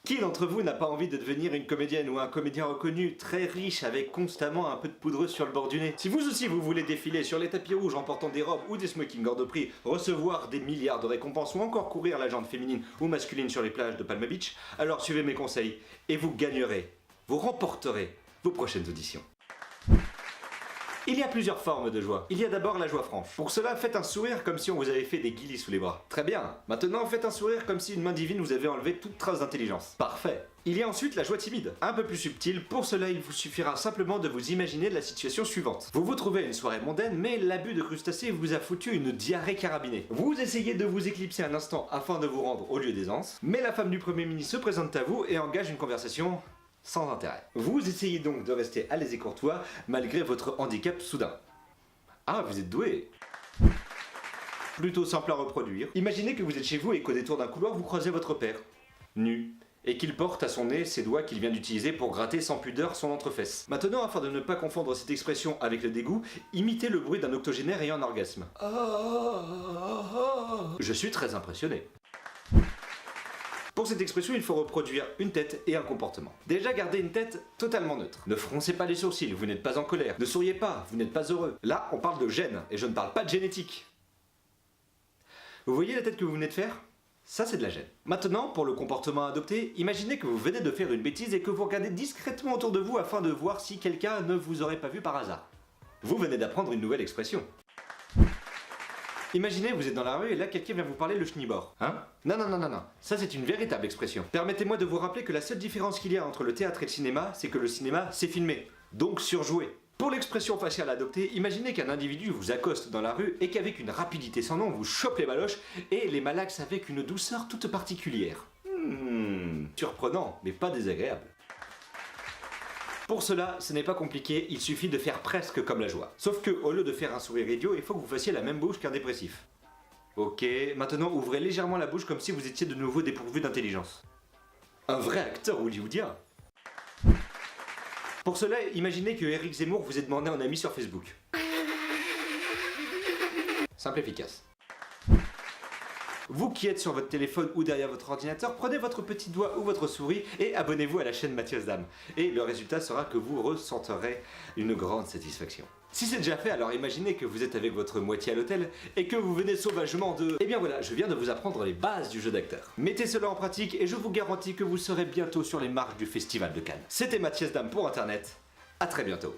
Qui d'entre vous n'a pas envie de devenir une comédienne ou un comédien reconnu, très riche, avec constamment un peu de poudreuse sur le bord du nez? Si vous aussi vous voulez défiler sur les tapis rouges en portant des robes ou des smokings hors de prix, recevoir des milliards de récompenses ou encore courir la jante féminine ou masculine sur les plages de Palm Beach, alors suivez mes conseils et vous gagnerez, vous remporterez vos prochaines auditions. Il y a plusieurs formes de joie. Il y a d'abord la joie franche. Pour cela, faites un sourire comme si on vous avait fait des guilis sous les bras. Très bien. Maintenant, faites un sourire comme si une main divine vous avait enlevé toute trace d'intelligence. Parfait. Il y a ensuite la joie timide, un peu plus subtile. Pour cela, il vous suffira simplement de vous imaginer la situation suivante. Vous vous trouvez à une soirée mondaine, mais l'abus de crustacés vous a foutu une diarrhée carabinée. Vous essayez de vous éclipser un instant afin de vous rendre au lieu d'aisance, mais la femme du Premier ministre se présente à vous et engage une conversation sans intérêt. Vous essayez donc de rester à l'aise et courtois malgré votre handicap soudain. Ah, vous êtes doué. Plutôt simple à reproduire. Imaginez que vous êtes chez vous et qu'au détour d'un couloir vous croisez votre père, nu, et qu'il porte à son nez ses doigts qu'il vient d'utiliser pour gratter sans pudeur son entrefesse. Maintenant, afin de ne pas confondre cette expression avec le dégoût, imitez le bruit d'un octogénaire ayant un orgasme. Je suis très impressionné. Pour cette expression, il faut reproduire une tête et un comportement. Déjà, gardez une tête totalement neutre. Ne froncez pas les sourcils, vous n'êtes pas en colère. Ne souriez pas, vous n'êtes pas heureux. Là, on parle de gêne, et je ne parle pas de génétique. Vous voyez la tête que vous venez de faire ? Ça, c'est de la gêne. Maintenant, pour le comportement à adopter, imaginez que vous venez de faire une bêtise et que vous regardez discrètement autour de vous afin de voir si quelqu'un ne vous aurait pas vu par hasard. Vous venez d'apprendre une nouvelle expression. Imaginez, vous êtes dans la rue et là quelqu'un vient vous parler le schnibbord. Hein? Non, ça c'est une véritable expression. Permettez-moi de vous rappeler que la seule différence qu'il y a entre le théâtre et le cinéma, c'est que le cinéma, c'est filmé, donc surjoué. Pour l'expression faciale adoptée, imaginez qu'un individu vous accoste dans la rue et qu'avec une rapidité sans nom, vous chope les baloches et les malaxe avec une douceur toute particulière. Surprenant, mais pas désagréable. Pour cela, ce n'est pas compliqué, il suffit de faire presque comme la joie. Sauf que, au lieu de faire un sourire idiot, il faut que vous fassiez la même bouche qu'un dépressif. Ok, maintenant ouvrez légèrement la bouche comme si vous étiez de nouveau dépourvu d'intelligence. Un vrai acteur hollywoodien. Pour cela, imaginez que Éric Zemmour vous ait demandé un ami sur Facebook. Simple et efficace. Vous qui êtes sur votre téléphone ou derrière votre ordinateur, prenez votre petit doigt ou votre souris et abonnez-vous à la chaîne Mathias Dam. Et le résultat sera que vous ressentirez une grande satisfaction. Si c'est déjà fait, alors imaginez que vous êtes avec votre moitié à l'hôtel et que vous venez sauvagement de... Eh bien voilà, je viens de vous apprendre les bases du jeu d'acteur. Mettez cela en pratique et je vous garantis que vous serez bientôt sur les marches du Festival de Cannes. C'était Mathias Dam pour Internet. À très bientôt.